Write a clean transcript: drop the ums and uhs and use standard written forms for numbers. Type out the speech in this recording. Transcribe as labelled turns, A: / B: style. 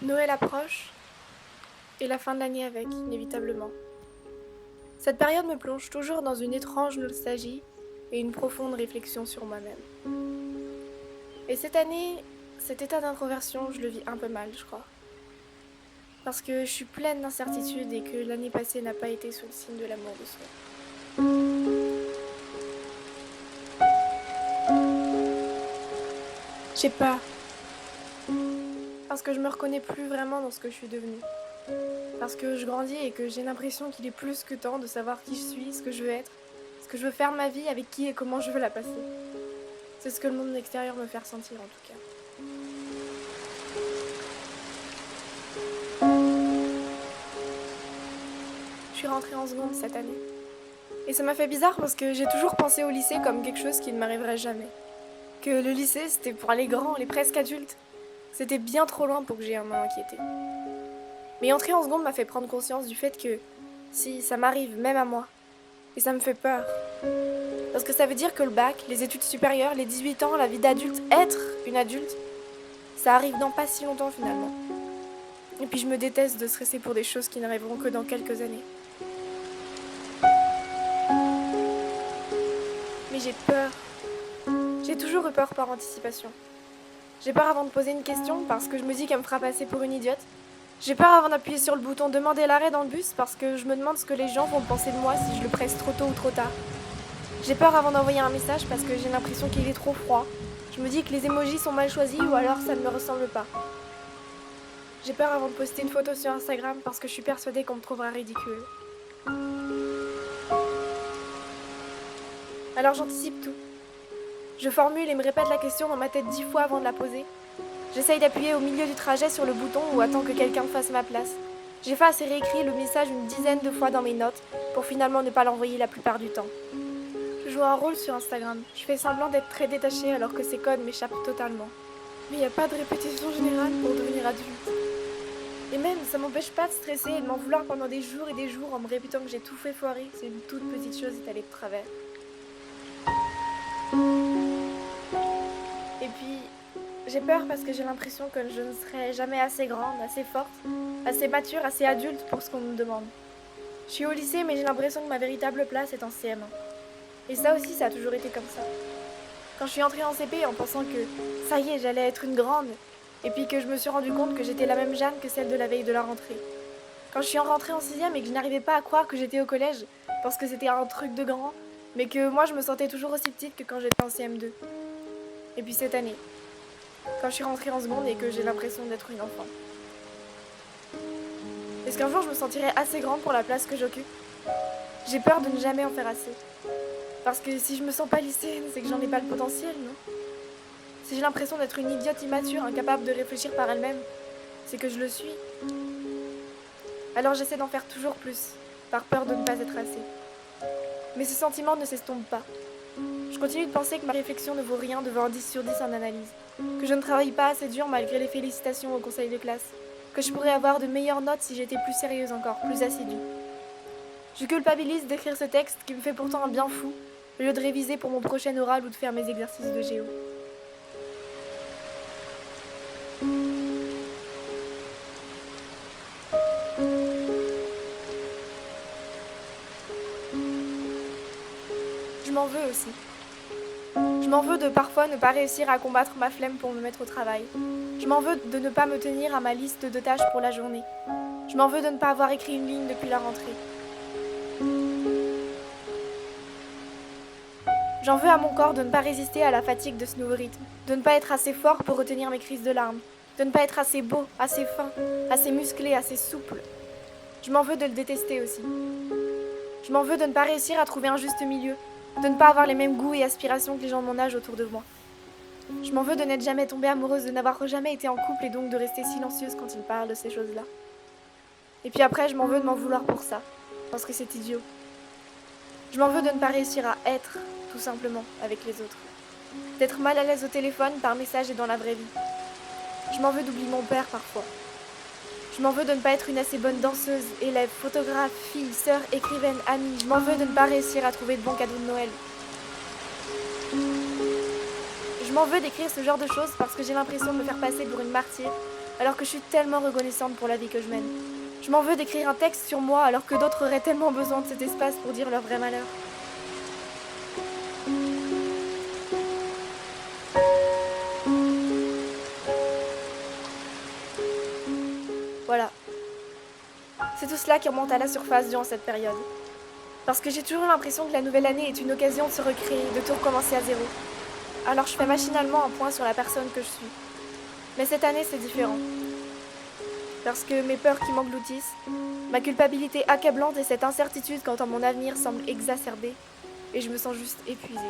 A: Noël approche et la fin de l'année avec, inévitablement. Cette période me plonge toujours dans une étrange nostalgie et une profonde réflexion sur moi-même. Et cette année, cet état d'introversion, je le vis un peu mal, je crois. Parce que je suis pleine d'incertitudes et que l'année passée n'a pas été sous le signe de l'amour de soi. J'ai peur. Parce que je me reconnais plus vraiment dans ce que je suis devenue. Parce que je grandis et que j'ai l'impression qu'il est plus que temps de savoir qui je suis, ce que je veux être, ce que je veux faire de ma vie, avec qui et comment je veux la passer. C'est ce que le monde extérieur me fait ressentir en tout cas. Je suis rentrée en seconde cette année. Et ça m'a fait bizarre parce que j'ai toujours pensé au lycée comme quelque chose qui ne m'arriverait jamais. Que le lycée c'était pour les grands, les presque adultes. C'était bien trop loin pour que j'aie à m'inquiéter. Mais entrer en seconde m'a fait prendre conscience du fait que si ça m'arrive même à moi, et ça me fait peur. Parce que ça veut dire que le bac, les études supérieures, les 18 ans, la vie d'adulte, être une adulte, ça arrive dans pas si longtemps finalement. Et puis je me déteste de stresser pour des choses qui n'arriveront que dans quelques années. Mais j'ai peur. J'ai toujours eu peur par anticipation. J'ai peur avant de poser une question parce que je me dis qu'elle me fera passer pour une idiote. J'ai peur avant d'appuyer sur le bouton demander l'arrêt dans le bus parce que je me demande ce que les gens vont penser de moi si je le presse trop tôt ou trop tard. J'ai peur avant d'envoyer un message parce que j'ai l'impression qu'il est trop froid. Je me dis que les emojis sont mal choisis ou alors ça ne me ressemble pas. J'ai peur avant de poster une photo sur Instagram parce que je suis persuadée qu'on me trouvera ridicule. Alors j'anticipe tout. Je formule et me répète la question dans ma tête 10 fois avant de la poser. J'essaye d'appuyer au milieu du trajet sur le bouton ou attends que quelqu'un fasse ma place. J'efface et réécris le message une dizaine de fois dans mes notes pour finalement ne pas l'envoyer la plupart du temps. Je joue un rôle sur Instagram. Je fais semblant d'être très détachée alors que ces codes m'échappent totalement. Mais il n'y a pas de répétition générale pour devenir adulte. Et même, ça m'empêche pas de stresser et de m'en vouloir pendant des jours et des jours en me répétant que j'ai tout fait foirer, c'est une toute petite chose est allée de travers. Et puis, j'ai peur parce que j'ai l'impression que je ne serai jamais assez grande, assez forte, assez mature, assez adulte pour ce qu'on me demande. Je suis au lycée mais j'ai l'impression que ma véritable place est en CM1. Et ça aussi, ça a toujours été comme ça. Quand je suis entrée en CP en pensant que ça y est, j'allais être une grande, et puis que je me suis rendu compte que j'étais la même Jeanne que celle de la veille de la rentrée. Quand je suis rentrée en 6e et que je n'arrivais pas à croire que j'étais au collège, parce que c'était un truc de grand, mais que moi je me sentais toujours aussi petite que quand j'étais en CM2. Et puis cette année, quand je suis rentrée en seconde et que j'ai l'impression d'être une enfant. Est-ce qu'un jour je me sentirai assez grande pour la place que j'occupe ? J'ai peur de ne jamais en faire assez. Parce que si je me sens pas lycéenne, c'est que j'en ai pas le potentiel, non ? Si j'ai l'impression d'être une idiote immature, incapable de réfléchir par elle-même, c'est que je le suis. Alors j'essaie d'en faire toujours plus, par peur de ne pas être assez. Mais ce sentiment ne s'estompe pas. Je continue de penser que ma réflexion ne vaut rien devant un 10 sur 10 en analyse. Que je ne travaille pas assez dur malgré les félicitations au conseil de classe. Que je pourrais avoir de meilleures notes si j'étais plus sérieuse encore, plus assidue. Je culpabilise d'écrire ce texte qui me fait pourtant un bien fou, au lieu de réviser pour mon prochain oral ou de faire mes exercices de géo. Je m'en veux aussi. Je m'en veux de parfois ne pas réussir à combattre ma flemme pour me mettre au travail. Je m'en veux de ne pas me tenir à ma liste de tâches pour la journée. Je m'en veux de ne pas avoir écrit une ligne depuis la rentrée. J'en veux à mon corps de ne pas résister à la fatigue de ce nouveau rythme, de ne pas être assez fort pour retenir mes crises de larmes, de ne pas être assez beau, assez fin, assez musclé, assez souple. Je m'en veux de le détester aussi. Je m'en veux de ne pas réussir à trouver un juste milieu, de ne pas avoir les mêmes goûts et aspirations que les gens de mon âge autour de moi. Je m'en veux de n'être jamais tombée amoureuse, de n'avoir jamais été en couple et donc de rester silencieuse quand ils parlent de ces choses-là. Et puis après, je m'en veux de m'en vouloir pour ça, parce que c'est idiot. Je m'en veux de ne pas réussir à être, tout simplement, avec les autres. D'être mal à l'aise au téléphone, par message et dans la vraie vie. Je m'en veux d'oublier mon père parfois. Je m'en veux de ne pas être une assez bonne danseuse, élève, photographe, fille, sœur, écrivaine, amie. Je m'en veux de ne pas réussir à trouver de bons cadeaux de Noël. Je m'en veux d'écrire ce genre de choses parce que j'ai l'impression de me faire passer pour une martyre, alors que je suis tellement reconnaissante pour la vie que je mène. Je m'en veux d'écrire un texte sur moi alors que d'autres auraient tellement besoin de cet espace pour dire leur vrai malheur. Voilà. C'est tout cela qui remonte à la surface durant cette période. Parce que j'ai toujours l'impression que la nouvelle année est une occasion de se recréer, de tout recommencer à zéro. Alors je fais machinalement un point sur la personne que je suis. Mais cette année, c'est différent. Parce que mes peurs qui m'engloutissent, ma culpabilité accablante et cette incertitude quant à mon avenir semblent exacerbées. Et je me sens juste épuisée.